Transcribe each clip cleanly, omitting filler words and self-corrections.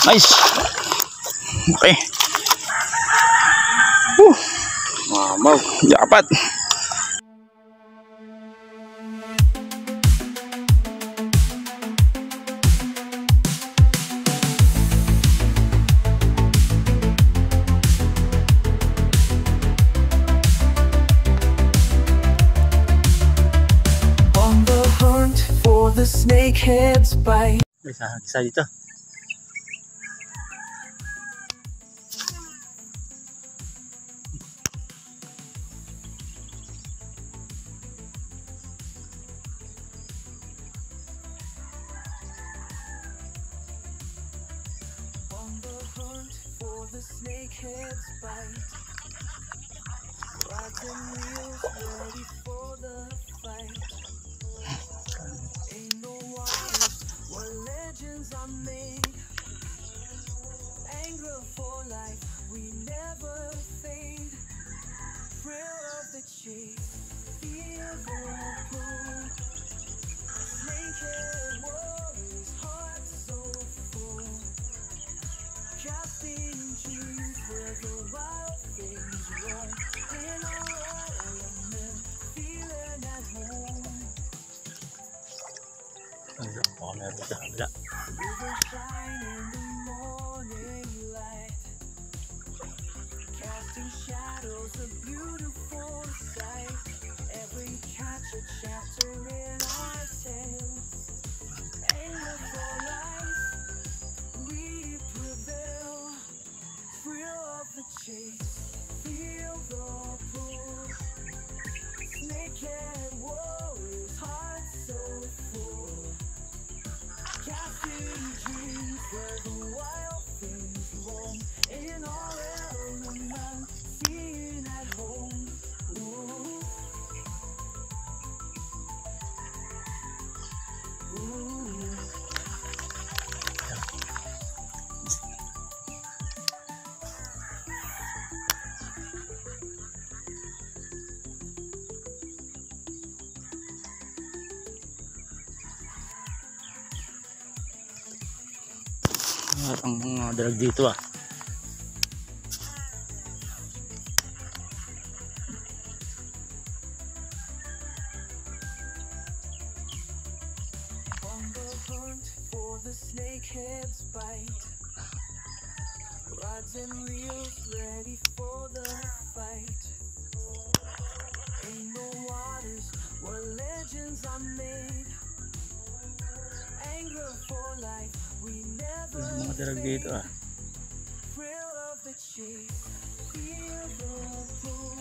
Nice. Okay. Mamaw. Dapat. On the hunt for the snakehead's bite. Isa dito. The snakehead's bite. Rods and reels ready for the fight. Ain't no wonders what legends are made. Anger for life, we never fade. Thrill of the chase, feel the pull. Snakehead warriors, heart so full. Casting dreams where the wild things roam. In our element, feeling at home. We will shine in the morning light, casting shadows, a beautiful sight. Every catch a chapter in our tales. Anger for life, we prevail. Thrill of the chase, feel the pull. Snakehead warriors, heart so full. Casting dreams where the wild things roam. In our element, feeling at home. Ooh. Ooh. Ang mga dalag dito ah. On the hunt for the snakehead's bite. Rods and reels ready for the fight. Ain't no waters where legends are made. Anger for life, we never Mga dalag dito ah. thrill of the chase, feel the pull.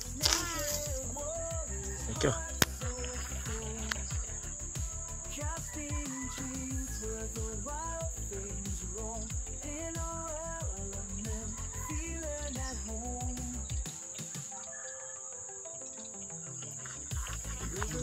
Snakehead warriors, Ito. casting dreams where the wild things roam. In our element, feeling at home.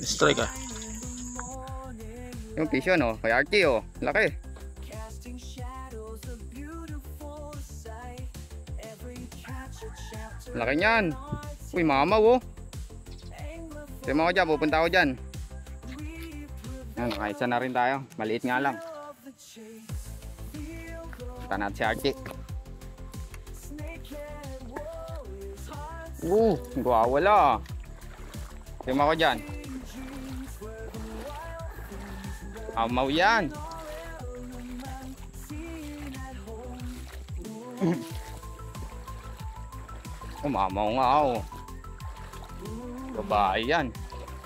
Strike ah. In the morning, Yung fish yun, oh. Kay Archie, oh. Laki. casting shadows, a beautiful sight. Every catch a chapter. Laki niyan. Uy, mamaw, oh. Anger for Tignan mo ako dyan. Pupunta ako dyan. we prevail. Yan, nakaisa na rin tayo. Maliit nga lang. Of the chase, feel the Punta natin si Archie. snakehead warriors, heart Wala. Tignan mo ako dyan. dreams where the wild things roam. Mamaw yan. Feeling at home. Oh, mamaw nga, oh. Babae yan.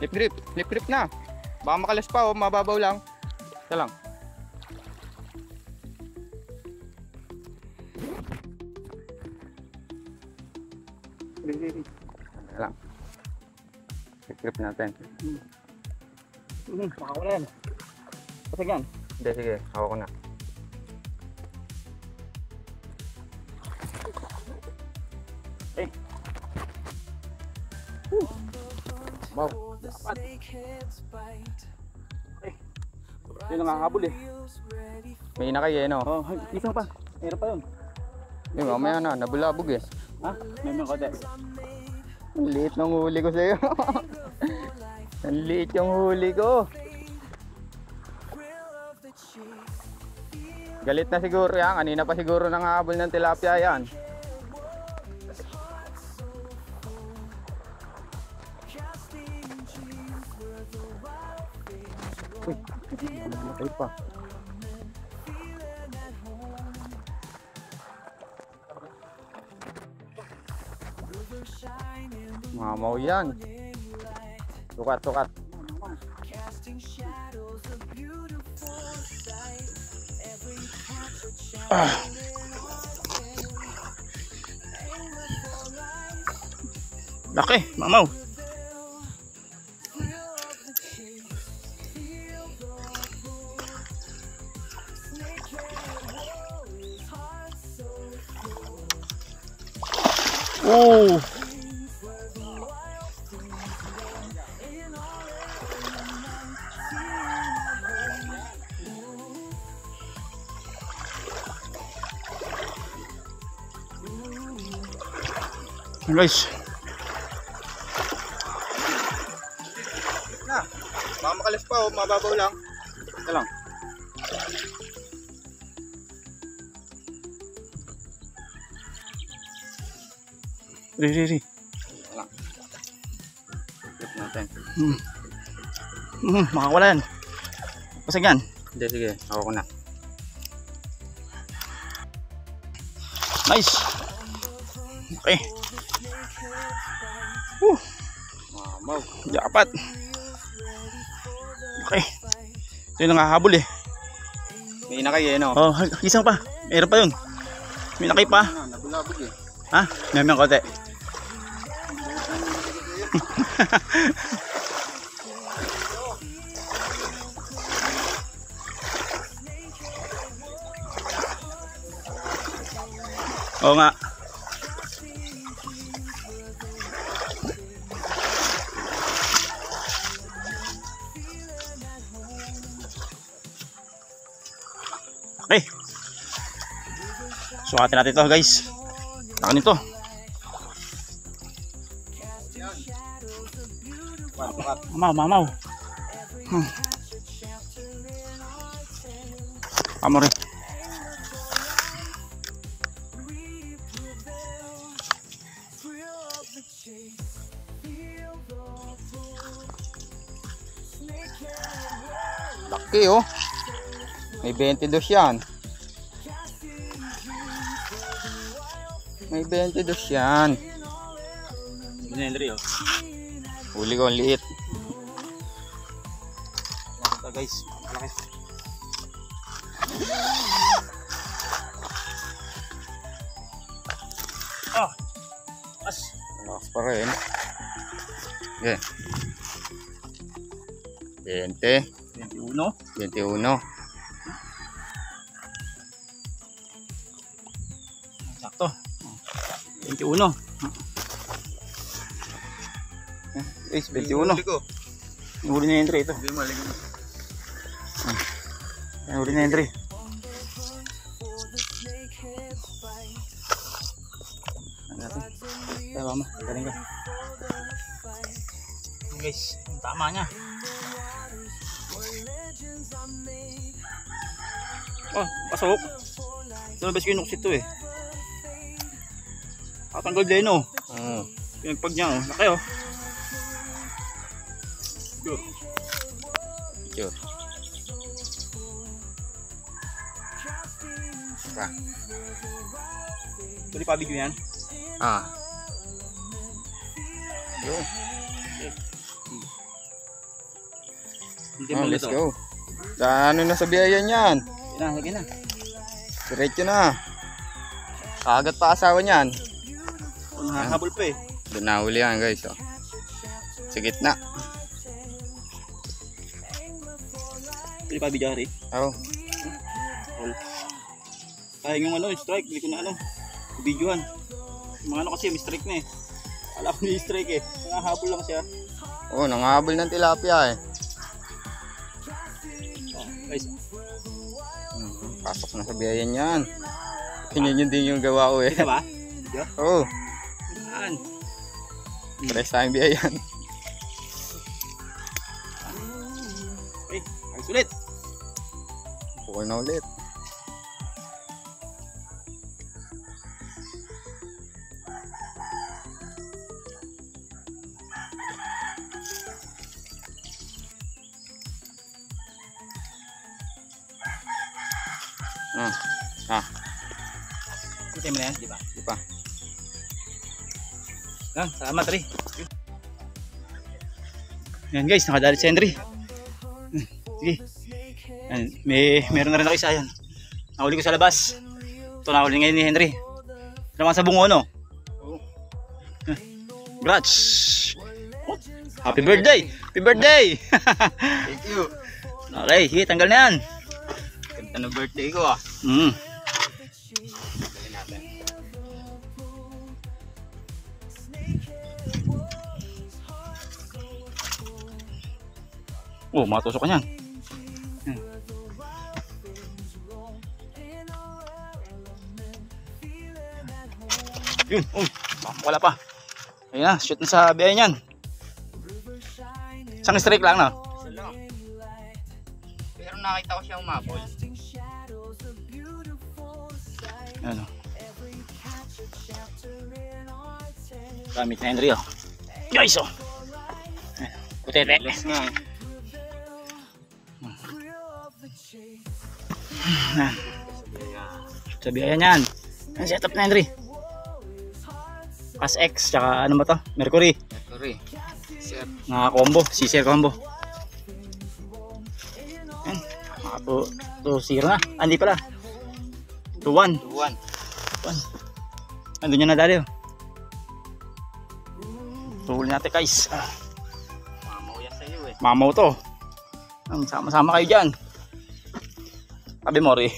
Lip grip na. Baka makalas pa, oh. Mababaw lang. Ito lang. Ito lang. Lip grip natin. Makawalan. Kasi yan. Hindi, sige. Hawa ko na. Wow. For the snakehead's bite. Yun ang nakahabol eh. Reels ready for May inakay eh, no? Oh, isang pa. Meron pa yun. Yung mamaya na, nabulabog eh. Ha? May mga kote. Ang liit ng huli ko sa'yo. Ang liit yung huli ko. thrill of the chase. Feel Galit na siguro yan. Kanina pa siguro nangahabol ng tilapia yan. Uy, namatay pa. Mamaw yan. Tukat, tukat. Laki, mamaw. Oh. Guys, Na, baka makalas pa oh, mababaw lang. ito lang. Ri. Flip natin. Makakawala yan. Pasag yan. Hindi, sige, ako ko na. Nice. Okay. Mamaw. Dapat. Okay. Ito yung nangahabol eh. May inakay eh, no? Oh, isang pa. Meron pa yun. May nakay pa. Nabulabog eh. Ha? Meron kote. Oo nga. Okay. Sukatin natin ito guys. Laki nito. Mamaw. Amo rin. Laki oh. May 22 yan. May 22 yan. Hindi na Henry oh. Huli ko, ang liit. Ito guys, malaki. Ah. As. Malakas pa rin. Okay. 20. 21. 21. Sakto. 21. Guys, 21. Huli na Henry ito. Huli na Henry. Ano natin? Kaya mama, galing ka. Guys, tama niya. Oh, pasok. Nalabas ko yung nuksit to eh. Katanggal din oh. Pinagpag niya oh. Laki oh. Picture. Pa. Tuloy pa video yan. Ah. Yo. Hindi Oh, mo let's ito. go. Ano na sa biyayan yan? Lagi na. Diretso na. Kagat pa asawa niyan. Oh, nakahabol pa eh. Doon nahuli yan guys. Oh. Sa gitna. Tuloy pa video rin. Oh. Kaya yung ano, yung strike, hindi ko na ano. Videohan. Yung mga ano kasi, may strike na eh. Alam ko may strike eh. Nakahabol lang siya. Oh, nangahabol ng tilapia eh. Oh, guys. Pasok na sa biyayan yan. Ganyan yun din yung gawa ko eh. Kita ba? Video? Oh, Yan. pares tayong biyayan. Okay, ayos ulit. Pukul na ulit. Kita mo na yan, di ba? Di pa. Yan, salamat Henry. Yan guys, nakadali si Henry. Sige. Yan, meron na rin ako isa yan. Nahuli ko sa labas. Ito nahuli ngayon ni Henry. Naman sa bungo, no? Congrats! Happy birthday! Happy birthday! Thank you. Okay, sige, tanggal na yan. Ganda ng birthday ko ah. Dali natin. Oh, matusok ka niyan. Yun, wala pa. Ayun na, shoot na sa biyahe niyan. Isang strike lang na. Isa lang. Pero nakita ko siya umabol. Ano? Gamit na Henry oh. Guys oh. Putete. Less nga eh. Sa biyahe niyan. Ang setup na Henry. As X, tsaka ano ba to? Mercury. Mercury. Sir. Mga combo, C-Share combo. Yan. Mga 2-0 na. Ah, hindi pala. 2-1. 2-1. Andun yan na dali oh. Tuhuli natin guys. Mamaw yan sa'yo eh. Mamaw to. Sama-sama kayo dyan. Sabi mo rin.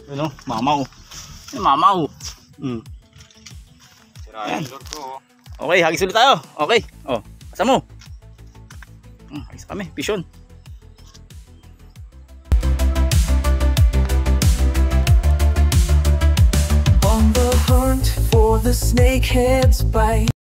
Yun o, mamaw. Yun, mamaw. Sira yung lure ko oh. Okay, hagis ulit tayo. Okay. Oh, asa mo? Hagis kami, pisyon. On the hunt for the snakehead's bite.